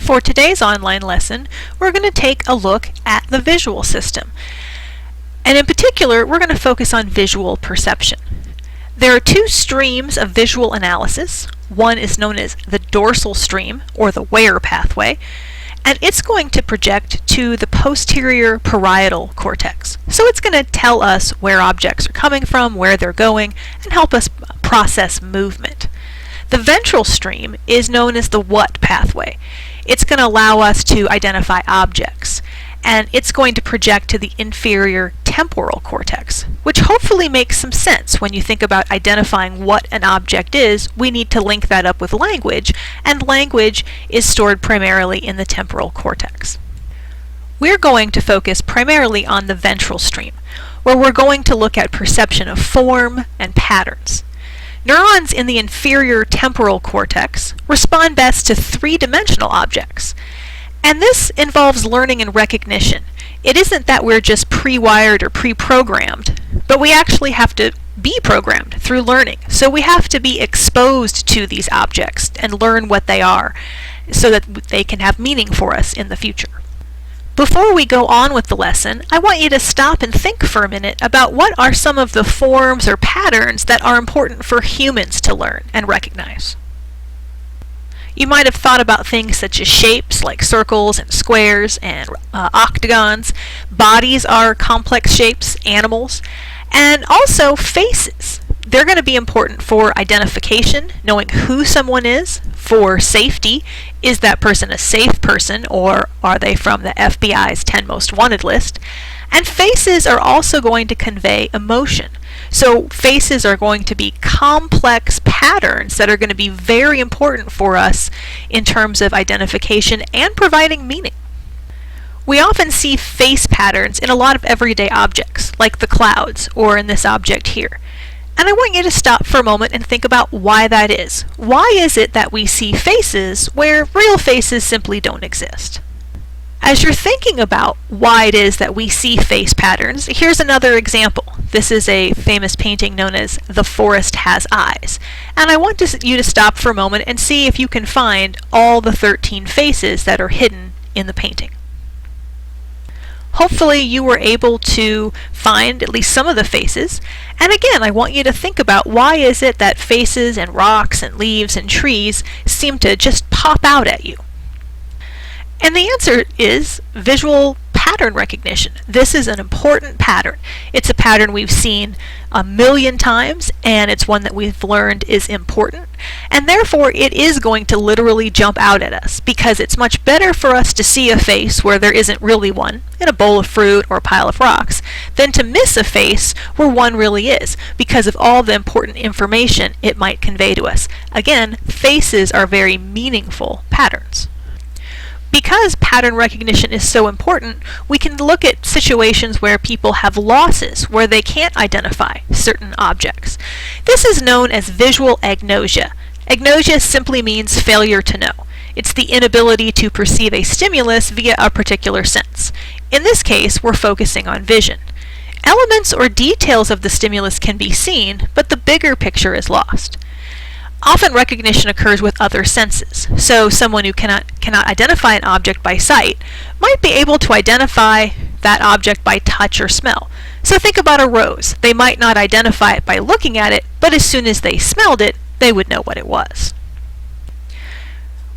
For today's online lesson, we're going to take a look at the visual system. And in particular, we're going to focus on visual perception. There are two streams of visual analysis. One is known as the dorsal stream, or the Ware pathway, and it's going to project to the posterior parietal cortex. So it's going to tell us where objects are coming from, where they're going, and help us process movement. The ventral stream is known as the what pathway. It's going to allow us to identify objects, and it's going to project to the inferior temporal cortex, which hopefully makes some sense. When you think about identifying what an object is, we need to link that up with language, and language is stored primarily in the temporal cortex. We're going to focus primarily on the ventral stream, where we're going to look at perception of form and patterns. Neurons in the inferior temporal cortex respond best to three-dimensional objects. And this involves learning and recognition. It isn't that we're just pre-wired or pre-programmed, but we actually have to be programmed through learning. So we have to be exposed to these objects and learn what they are so that they can have meaning for us in the future. Before we go on with the lesson, I want you to stop and think for a minute about what are some of the forms or patterns that are important for humans to learn and recognize. You might have thought about things such as shapes like circles and squares and octagons. Bodies are complex shapes, animals, and also faces. They're going to be important for identification, knowing who someone is, for safety. Is that person a safe person, or are they from the FBI's 10 Most Wanted list? And faces are also going to convey emotion. So faces are going to be complex patterns that are going to be very important for us in terms of identification and providing meaning. We often see face patterns in a lot of everyday objects, like the clouds, or in this object here. And I want you to stop for a moment and think about why that is. Why is it that we see faces where real faces simply don't exist? As you're thinking about why it is that we see face patterns, here's another example. This is a famous painting known as The Forest Has Eyes. And I want you to stop for a moment and see if you can find all the 13 faces that are hidden in the painting. Hopefully you were able to find at least some of the faces. And again, I want you to think about why is it that faces and rocks and leaves and trees seem to just pop out at you. And the answer is visual pattern recognition. This is an important pattern. It's a pattern we've seen a million times, and it's one that we've learned is important. And therefore, it is going to literally jump out at us, because it's much better for us to see a face where there isn't really one, in a bowl of fruit or a pile of rocks, than to miss a face where one really is, because of all the important information it might convey to us. Again, faces are very meaningful patterns. Because pattern recognition is so important, we can look at situations where people have losses, where they can't identify certain objects. This is known as visual agnosia. Agnosia simply means failure to know. It's the inability to perceive a stimulus via a particular sense. In this case, we're focusing on vision. Elements or details of the stimulus can be seen, but the bigger picture is lost. Often recognition occurs with other senses. So someone who cannot identify an object by sight might be able to identify that object by touch or smell. So think about a rose. They might not identify it by looking at it, but as soon as they smelled it, they would know what it was.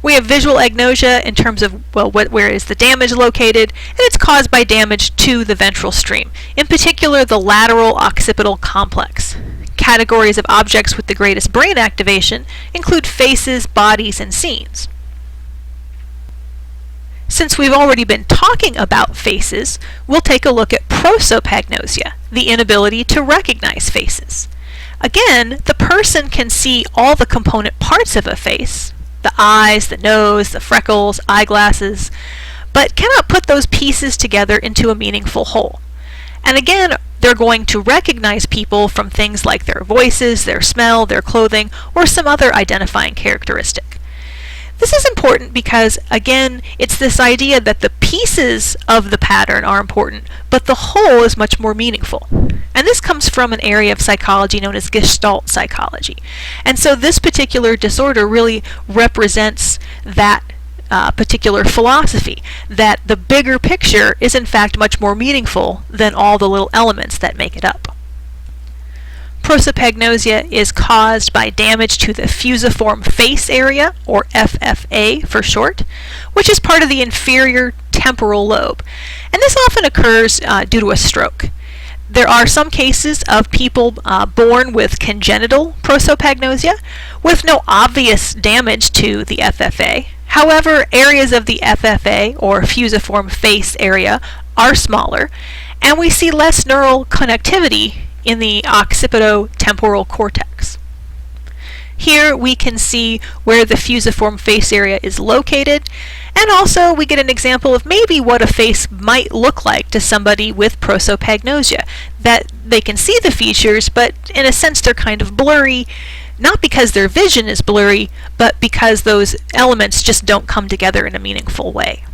We have visual agnosia in terms of, well, where is the damage located, and it's caused by damage to the ventral stream, in particular the lateral occipital complex. Categories of objects with the greatest brain activation include faces, bodies, and scenes. Since we've already been talking about faces, we'll take a look at prosopagnosia, the inability to recognize faces. Again, the person can see all the component parts of a face, the eyes, the nose, the freckles, eyeglasses, but cannot put those pieces together into a meaningful whole. And again, they're going to recognize people from things like their voices, their smell, their clothing, or some other identifying characteristic. This is important because, again, it's this idea that the pieces of the pattern are important, but the whole is much more meaningful. And this comes from an area of psychology known as Gestalt psychology. And so this particular disorder really represents that particular philosophy, that the bigger picture is in fact much more meaningful than all the little elements that make it up. Prosopagnosia is caused by damage to the fusiform face area, or FFA for short, which is part of the inferior temporal lobe. And this often occurs due to a stroke. There are some cases of people born with congenital prosopagnosia with no obvious damage to the FFA. However, areas of the FFA, or fusiform face area, are smaller, and we see less neural connectivity in the occipito-temporal cortex. Here we can see where the fusiform face area is located, and also we get an example of maybe what a face might look like to somebody with prosopagnosia, that they can see the features, but in a sense they're kind of blurry, not because their vision is blurry, but because those elements just don't come together in a meaningful way.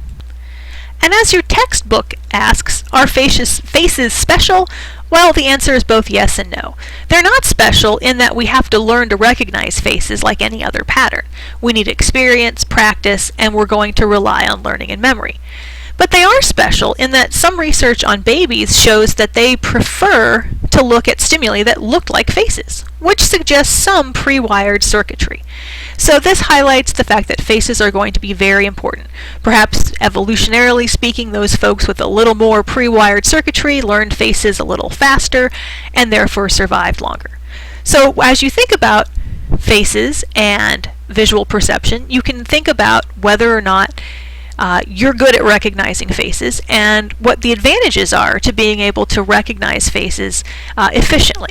And as your textbook asks, are faces special? Well, the answer is both yes and no. They're not special in that we have to learn to recognize faces like any other pattern. We need experience, practice, and we're going to rely on learning and memory. But they are special in that some research on babies shows that they prefer to look at stimuli that look like faces, which suggests some pre-wired circuitry. So this highlights the fact that faces are going to be very important. Perhaps evolutionarily speaking, those folks with a little more pre-wired circuitry learned faces a little faster and therefore survived longer. So as you think about faces and visual perception, you can think about whether or not you're good at recognizing faces and what the advantages are to being able to recognize faces efficiently.